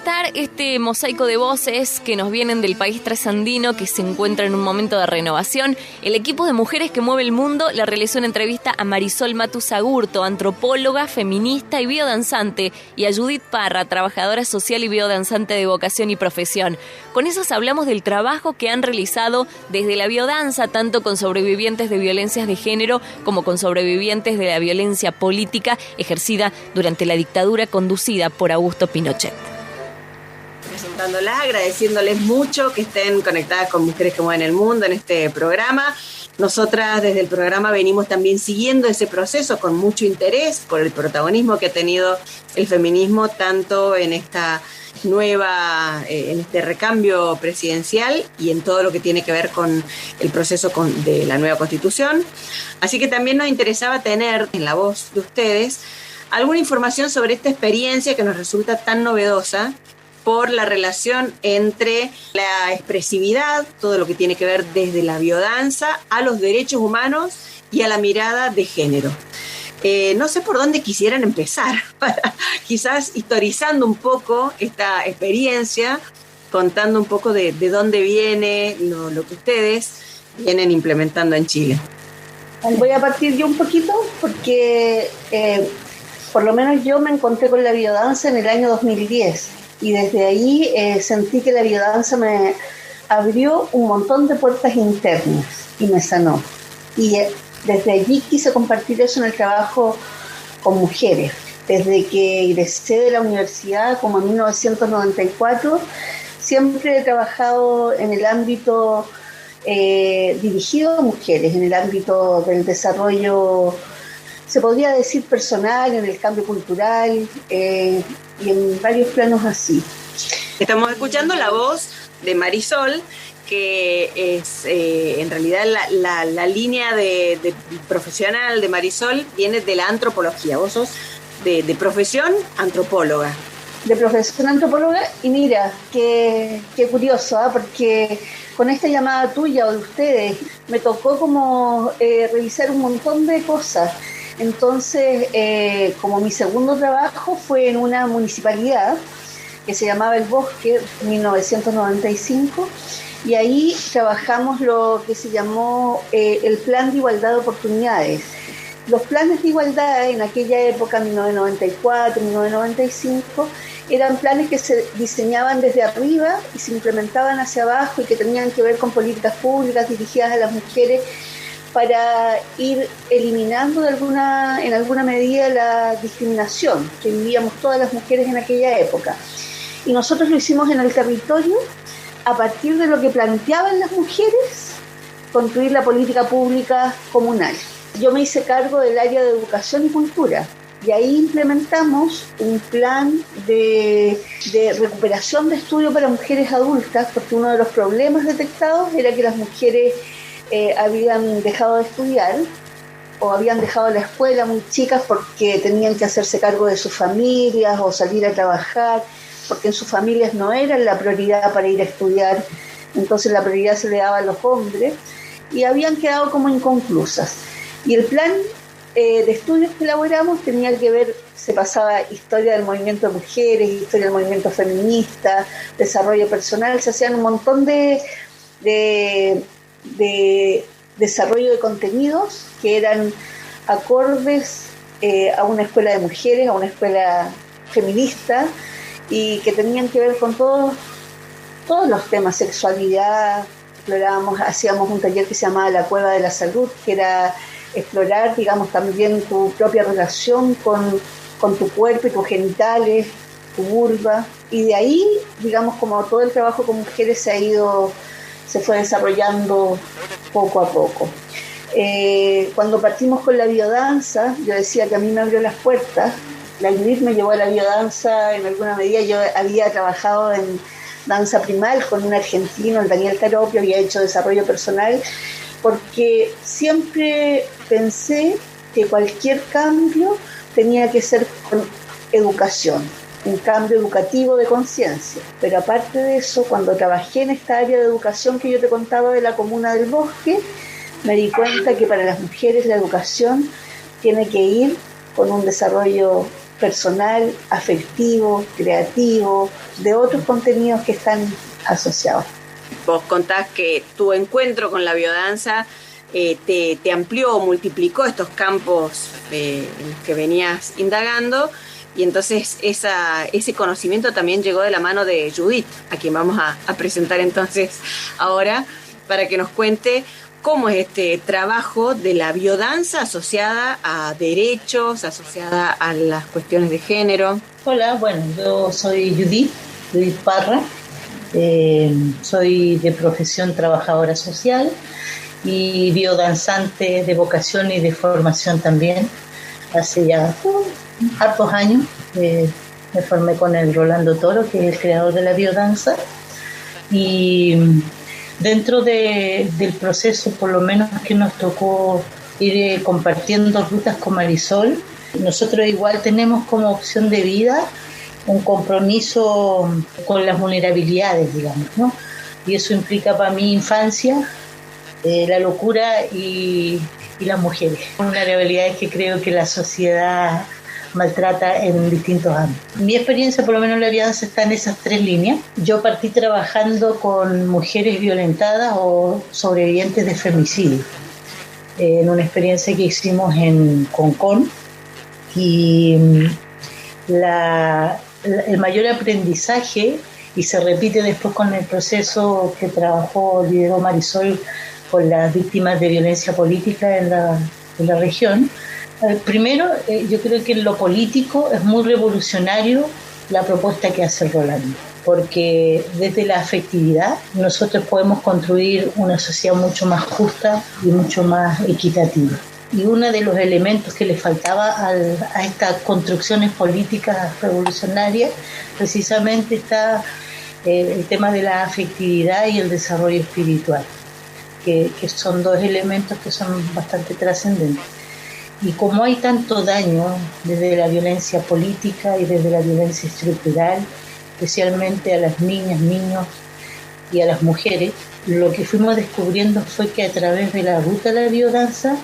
completar este mosaico de voces que nos vienen del país trasandino que se encuentra en un momento de renovación, el equipo de Mujeres que Mueve el Mundo le realizó una entrevista a Marisol Matusagurto, antropóloga, feminista y biodanzante, y a Judith Parra, trabajadora social y biodanzante de vocación y profesión. Con ellas hablamos del trabajo que han realizado desde la biodanza, tanto con sobrevivientes de violencias de género como con sobrevivientes de la violencia política ejercida durante la dictadura conducida por Augusto Pinochet. Presentándolas, agradeciéndoles mucho que estén conectadas con Mujeres que Mueven el Mundo en este programa. Nosotras desde el programa venimos también siguiendo ese proceso con mucho interés por el protagonismo que ha tenido el feminismo tanto en esta nueva, en este recambio presidencial y en todo lo que tiene que ver con el proceso de la nueva Constitución. Así que también nos interesaba tener en la voz de ustedes alguna información sobre esta experiencia que nos resulta tan novedosa por la relación entre la expresividad, todo lo que tiene que ver desde la biodanza, a los derechos humanos y a la mirada de género. No sé por dónde quisieran empezar, quizás historizando un poco esta experiencia, contando un poco de dónde viene lo que ustedes vienen implementando en Chile. Voy a partir yo un poquito porque por lo menos yo me encontré con la biodanza en el año 2010 y desde ahí sentí que la biodanza me abrió un montón de puertas internas y me sanó. Y desde allí quise compartir eso en el trabajo con mujeres. Desde que egresé de la universidad, como en 1994, siempre he trabajado en el ámbito dirigido a mujeres, en el ámbito del desarrollo, se podría decir personal, en el cambio cultural y en varios planos así. Estamos escuchando la voz de Marisol, que es en realidad la línea de profesional de Marisol viene de la antropología. Vos sos de profesión antropóloga. De profesión antropóloga, y mira, qué curioso, porque con esta llamada tuya o de ustedes me tocó como revisar un montón de cosas. Entonces, como mi segundo trabajo fue en una municipalidad que se llamaba El Bosque, 1995, y ahí trabajamos lo que se llamó el Plan de Igualdad de Oportunidades. Los planes de igualdad en aquella época, 1994, 1995, eran planes que se diseñaban desde arriba y se implementaban hacia abajo y que tenían que ver con políticas públicas dirigidas a las mujeres para ir eliminando en alguna medida la discriminación que vivíamos todas las mujeres en aquella época. Y nosotros lo hicimos en el territorio a partir de lo que planteaban las mujeres, construir la política pública comunal. Yo me hice cargo del área de educación y cultura y ahí implementamos un plan de recuperación de estudio para mujeres adultas, porque uno de los problemas detectados era que las mujeres habían dejado de estudiar o habían dejado la escuela muy chicas porque tenían que hacerse cargo de sus familias o salir a trabajar, porque en sus familias no era la prioridad para ir a estudiar, entonces la prioridad se le daba a los hombres y habían quedado como inconclusas. Y el plan de estudios que elaboramos tenía que ver, se pasaba historia del movimiento de mujeres, historia del movimiento feminista, desarrollo personal, se hacían un montón de desarrollo de contenidos que eran acordes a una escuela de mujeres, a una escuela feminista y que tenían que ver con todos los temas, sexualidad. Explorábamos, hacíamos un taller que se llamaba La Cueva de la Salud, que era explorar, digamos, también tu propia relación con tu cuerpo y tus genitales, tu vulva, y de ahí, digamos, como todo el trabajo con mujeres se fue desarrollando poco a poco. Cuando partimos con la biodanza, yo decía que a mí me abrió las puertas. La Judith me llevó a la biodanza en alguna medida. Yo había trabajado en danza primal con un argentino, el Daniel Caropio, había hecho desarrollo personal, porque siempre pensé que cualquier cambio tenía que ser con educación, un cambio educativo de conciencia. Pero aparte de eso, cuando trabajé en esta área de educación que yo te contaba de la Comuna del Bosque, me di cuenta que para las mujeres la educación tiene que ir con un desarrollo personal, afectivo, creativo, de otros contenidos que están asociados. Vos contás que tu encuentro con la biodanza te amplió, multiplicó estos campos en los que venías indagando, y entonces ese conocimiento también llegó de la mano de Judith, a quien vamos a presentar entonces ahora, para que nos cuente cómo es este trabajo de la biodanza asociada a derechos, asociada a las cuestiones de género. Hola, bueno, yo soy Judith Parra, soy de profesión trabajadora social y biodanzante de vocación y de formación también. Hace ya hartos años me formé con el Rolando Toro, que es el creador de la biodanza, y dentro del proceso, por lo menos que nos tocó ir compartiendo rutas con Marisol, nosotros igual tenemos como opción de vida un compromiso con las vulnerabilidades, digamos, ¿no? Y eso implica para mi infancia la locura y las mujeres. Vulnerabilidades que creo que la sociedad maltrata en distintos ámbitos. Mi experiencia, por lo menos en la biodanza, está en esas tres líneas. Yo partí trabajando con mujeres violentadas o sobrevivientes de femicidio, en una experiencia que hicimos en Concón, y el mayor aprendizaje, y se repite después con el proceso que lideró Marisol con las víctimas de violencia política en la región. Primero, yo creo que en lo político es muy revolucionario la propuesta que hace Rolando, porque desde la afectividad nosotros podemos construir una sociedad mucho más justa y mucho más equitativa. Y uno de los elementos que le faltaba a estas construcciones políticas revolucionarias precisamente está el tema de la afectividad y el desarrollo espiritual, que son dos elementos que son bastante trascendentes. Y como hay tanto daño desde la violencia política y desde la violencia estructural, especialmente a las niñas, niños y a las mujeres, lo que fuimos descubriendo fue que a través de la ruta de la biodanza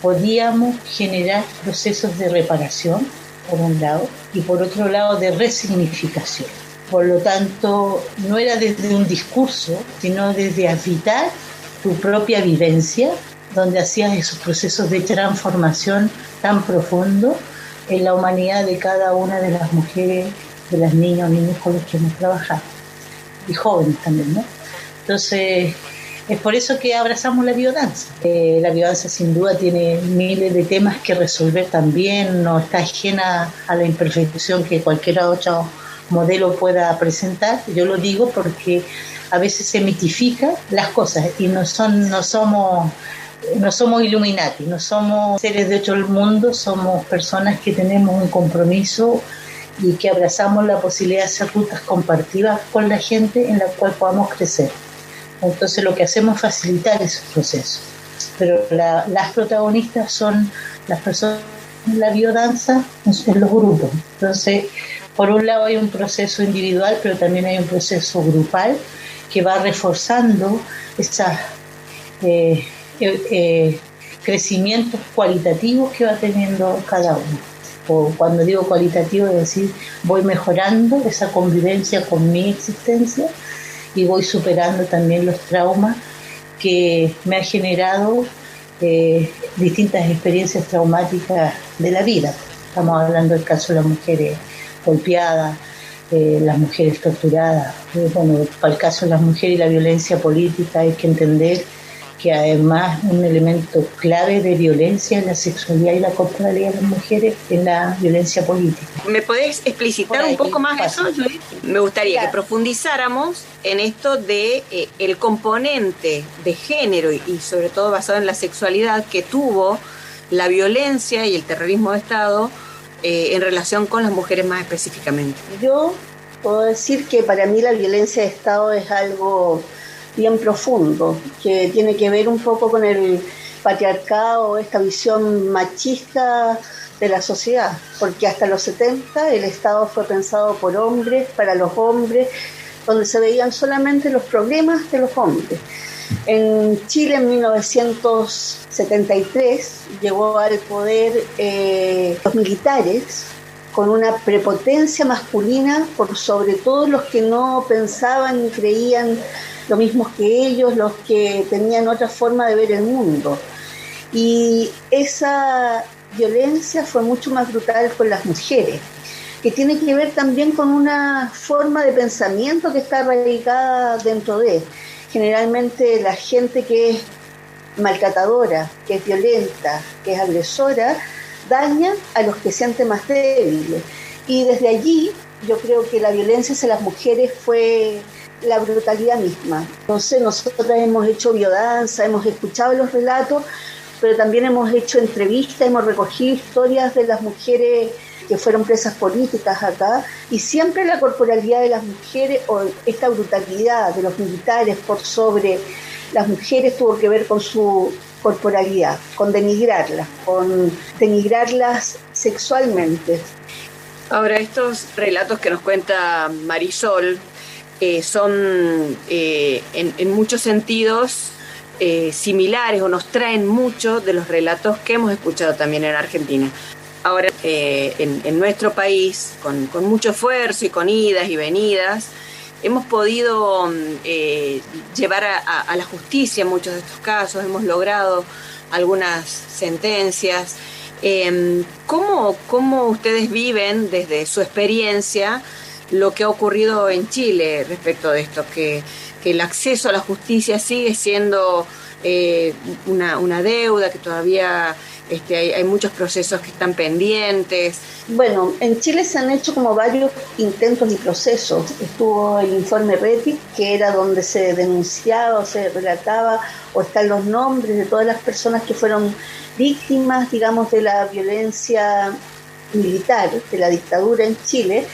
podíamos generar procesos de reparación, por un lado, y por otro lado de resignificación. Por lo tanto, no era desde un discurso, sino desde habitar tu propia vivencia, donde hacías esos procesos de transformación tan profundos en la humanidad de cada una de las mujeres, de las niñas o niños con los que hemos trabajado, y jóvenes también, ¿no? Entonces, es por eso que abrazamos la biodanza. La biodanza sin duda tiene miles de temas que resolver también, no está ajena a la imperfección que cualquier otro modelo pueda presentar. Yo lo digo porque a veces se mitifican las cosas y no somos Illuminati, no somos seres de otro mundo, somos personas que tenemos un compromiso y que abrazamos la posibilidad de hacer rutas compartidas con la gente en la cual podamos crecer. Entonces lo que hacemos es facilitar ese proceso. Pero las protagonistas son las personas en la biodanza, en los grupos. Entonces, por un lado hay un proceso individual, pero también hay un proceso grupal que va reforzando esos crecimientos cualitativos que va teniendo cada uno. O cuando digo cualitativo, es decir, voy mejorando esa convivencia con mi existencia y voy superando también los traumas que me han generado distintas experiencias traumáticas de la vida. Estamos hablando del caso de las mujeres golpeadas, las mujeres torturadas. Bueno, para el caso de las mujeres y la violencia política hay que entender que además un elemento clave de violencia es la sexualidad y la corporalidad de las mujeres en la violencia política. ¿Me podés explicitar un poco más eso, Judith? Me gustaría que profundizáramos en esto de el componente de género y sobre todo basado en la sexualidad que tuvo la violencia y el terrorismo de Estado en relación con las mujeres más específicamente. Yo puedo decir que para mí la violencia de Estado es algo bien profundo, que tiene que ver un poco con el patriarcado, esta visión machista de la sociedad, porque hasta los 70 el Estado fue pensado por hombres, para los hombres, donde se veían solamente los problemas de los hombres. En Chile en 1973 llegó al poder los militares con una prepotencia masculina por sobre todo los que no pensaban ni creían lo mismo que ellos, los que tenían otra forma de ver el mundo. Y esa violencia fue mucho más brutal con las mujeres, que tiene que ver también con una forma de pensamiento que está arraigada dentro de. Generalmente la gente que es maltratadora, que es violenta, que es agresora, daña a los que sienten más débiles. Y desde allí yo creo que la violencia hacia las mujeres fue la brutalidad misma. Entonces nosotros hemos hecho biodanza, hemos escuchado los relatos, pero también hemos hecho entrevistas, hemos recogido historias de las mujeres que fueron presas políticas acá, y siempre la corporalidad de las mujeres o esta brutalidad de los militares por sobre las mujeres tuvo que ver con su corporalidad, con denigrarlas sexualmente. Ahora, estos relatos que nos cuenta Marisol son en muchos sentidos similares o nos traen mucho de los relatos que hemos escuchado también en Argentina. Ahora, en nuestro país, con mucho esfuerzo y con idas y venidas, hemos podido llevar a la justicia muchos de estos casos, hemos logrado algunas sentencias. ¿Cómo ustedes viven desde su experiencia lo que ha ocurrido en Chile respecto de esto? Que el acceso a la justicia sigue siendo una deuda, que todavía hay muchos procesos que están pendientes. Bueno, en Chile se han hecho como varios intentos y procesos. Estuvo el informe RETI, que era donde se denunciaba o se relataba o están los nombres de todas las personas que fueron víctimas, digamos, de la violencia militar, de la dictadura en Chile,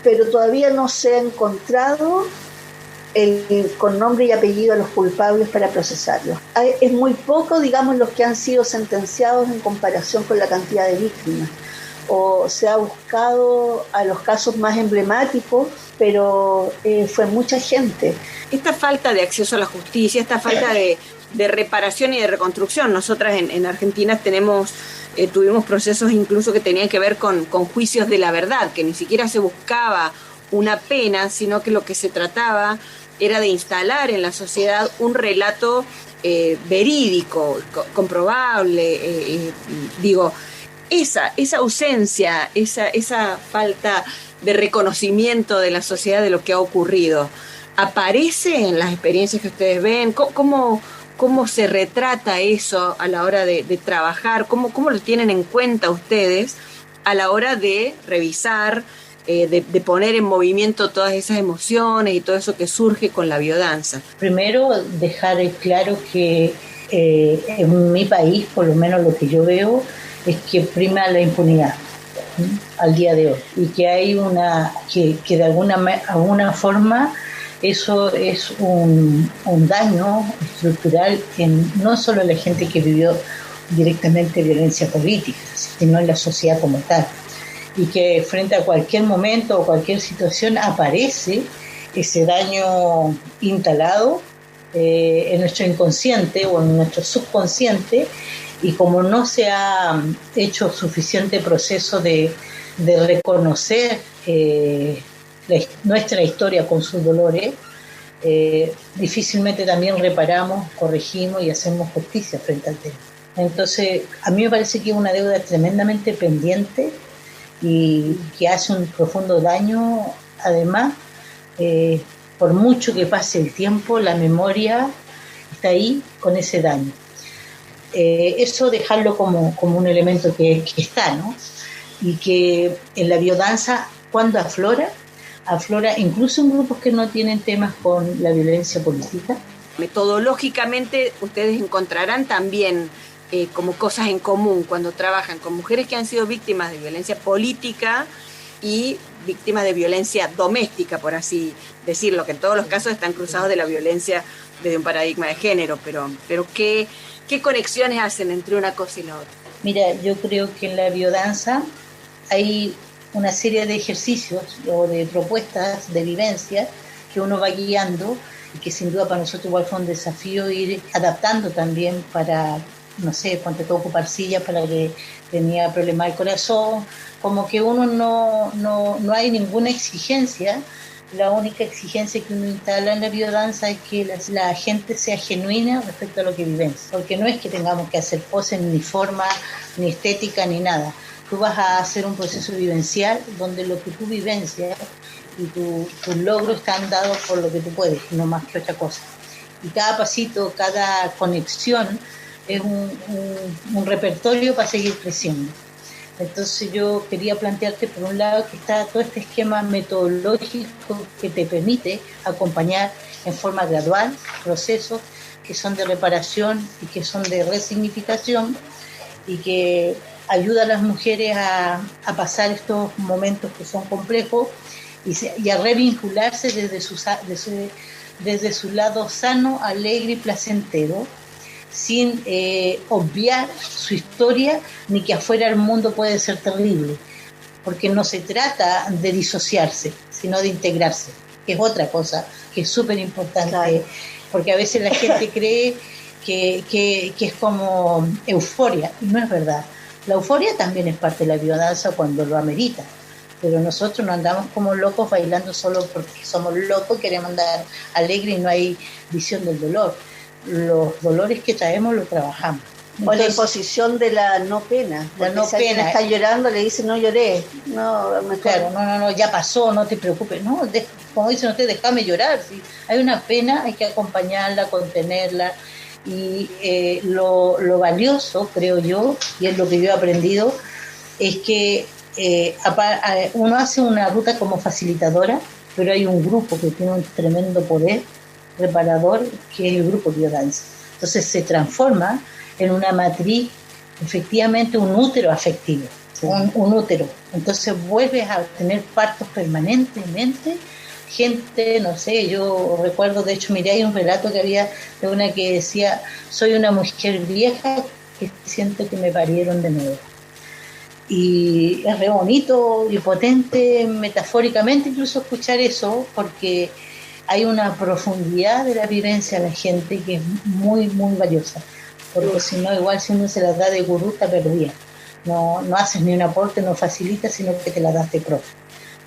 pero todavía no se ha encontrado con nombre y apellido a los culpables para procesarlos. Es muy poco, digamos, los que han sido sentenciados en comparación con la cantidad de víctimas. O se ha buscado a los casos más emblemáticos, pero fue mucha gente. Esta falta de acceso a la justicia, esta falta de reparación y de reconstrucción. Nosotras en Argentina tuvimos procesos incluso que tenían que ver con juicios de la verdad, que ni siquiera se buscaba una pena, sino que lo que se trataba era de instalar en la sociedad un relato verídico, comprobable. Esa ausencia, esa falta de reconocimiento de la sociedad de lo que ha ocurrido, ¿aparece en las experiencias que ustedes ven? ¿Cómo se retrata eso a la hora de trabajar? ¿Cómo lo tienen en cuenta ustedes a la hora de revisar, de poner en movimiento todas esas emociones y todo eso que surge con la biodanza? Primero, dejar claro que en mi país, por lo menos lo que yo veo, es que prima la impunidad al día de hoy, y que hay que de alguna forma eso es un daño estructural no solo en la gente que vivió directamente violencia política, sino en la sociedad como tal, y que frente a cualquier momento o cualquier situación aparece ese daño instalado en nuestro inconsciente o en nuestro subconsciente, y como no se ha hecho suficiente proceso de reconocer nuestra historia con sus dolores, difícilmente también reparamos, corregimos y hacemos justicia frente al tema. Entonces, a mí me parece que es una deuda tremendamente pendiente y que hace un profundo daño. Además, por mucho que pase el tiempo, la memoria está ahí con ese daño. Eso dejarlo como un elemento que está, ¿no? Y que en la biodanza, cuando aflora incluso en grupos que no tienen temas con la violencia política. Metodológicamente ustedes encontrarán también como cosas en común cuando trabajan con mujeres que han sido víctimas de violencia política y víctimas de violencia doméstica, por así decirlo, que en todos los casos están cruzados de la violencia desde un paradigma de género, pero ¿qué conexiones hacen entre una cosa y la otra? Mira, yo creo que en la biodanza hay una serie de ejercicios o de propuestas de vivencia que uno va guiando y que sin duda para nosotros igual fue un desafío ir adaptando también para, no sé, ponte todo ocupar sillas para que tenía problemas del corazón, como que uno no hay ninguna exigencia. La única exigencia que uno instala en la biodanza es que la gente sea genuina respecto a lo que vivencia, porque no es que tengamos que hacer poses ni forma, ni estética, ni nada. Tú vas a hacer un proceso vivencial donde lo que tú vivencias y tus logros están dados por lo que tú puedes, no más que otra cosa. Y cada pasito, cada conexión es un repertorio para seguir creciendo. Entonces yo quería plantearte por un lado que está todo este esquema metodológico que te permite acompañar en forma gradual procesos que son de reparación y que son de resignificación y que ayuda a las mujeres a pasar estos momentos que son complejos y a revincularse desde su lado sano, alegre y placentero, sin obviar su historia, ni que afuera el mundo puede ser terrible, porque no se trata de disociarse, sino de integrarse, que es otra cosa, que es súper importante, claro. Porque a veces la gente cree que es como euforia, y no es verdad. La euforia también es parte de la biodanza cuando lo amerita, pero nosotros no andamos como locos bailando solo porque somos locos, queremos andar alegre y no hay visión del dolor. Los dolores que traemos los trabajamos. O la imposición de la no pena. La no si alguien pena. Está llorando, le dice no lloré. No, mejor. Claro, no, ya pasó, no te preocupes. No, como dicen ustedes, déjame llorar. ¿Sí? Hay una pena, hay que acompañarla, contenerla. Y lo valioso, creo yo, y es lo que yo he aprendido, es que uno hace una ruta como facilitadora, pero hay un grupo que tiene un tremendo poder reparador, que es el grupo biodanza. Entonces se transforma en una matriz, efectivamente un útero afectivo, sí. un útero. Entonces vuelves a tener partos permanentemente. Gente, no sé, yo recuerdo, de hecho, miré, hay un relato que había de una que decía: soy una mujer vieja que siento que me parieron de nuevo. Y es re bonito y potente, metafóricamente, incluso escuchar eso, porque hay una profundidad de la vivencia de la gente que es muy, muy valiosa. Porque si no, igual si uno se las da de gurú, está perdida. No haces ni un aporte, no facilitas, sino que te la das de profe.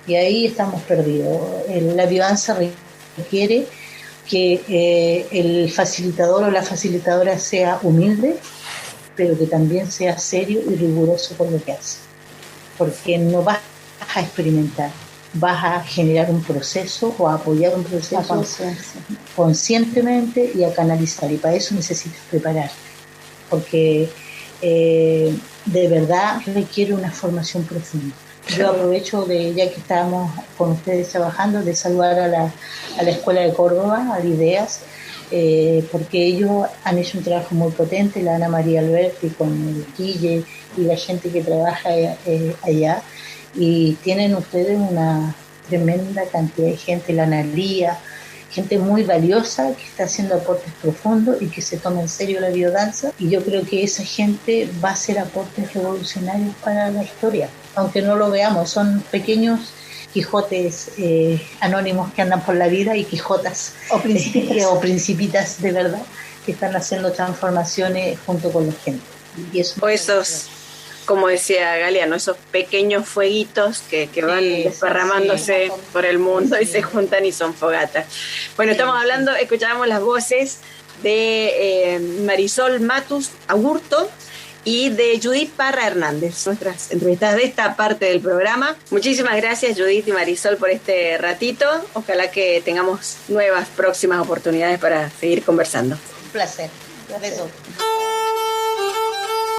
Y ahí estamos perdidos. La biodanza requiere que el facilitador o la facilitadora sea humilde, pero que también sea serio y riguroso con lo que hace. Porque no vas a experimentar, vas a generar un proceso o a apoyar un proceso conscientemente y a canalizar. Y para eso necesitas prepararte, porque de verdad requiere una formación profunda. Yo aprovecho, ya que estábamos con ustedes trabajando, de saludar a la Escuela de Córdoba, a Ideas, porque ellos han hecho un trabajo muy potente, la Ana María Alberti con el Guille y la gente que trabaja allá, y tienen ustedes una tremenda cantidad de gente, la Analía, gente muy valiosa que está haciendo aportes profundos y que se toma en serio la biodanza, y yo creo que esa gente va a hacer aportes revolucionarios para la historia, aunque no lo veamos. Son pequeños Quijotes anónimos que andan por la vida, y Quijotas o principitas de verdad que están haciendo transformaciones junto con la gente. Y eso, o esos, como decía Galeano, esos pequeños fueguitos que van desparramándose por el mundo y se juntan y son fogatas. Bueno, estamos hablando, escuchábamos las voces de Marisol Matus Agurto y de Judith Parra Hernández, nuestras entrevistadas de esta parte del programa. Muchísimas gracias, Judith y Marisol, por este ratito. Ojalá que tengamos nuevas próximas oportunidades para seguir conversando. Un placer. Besos.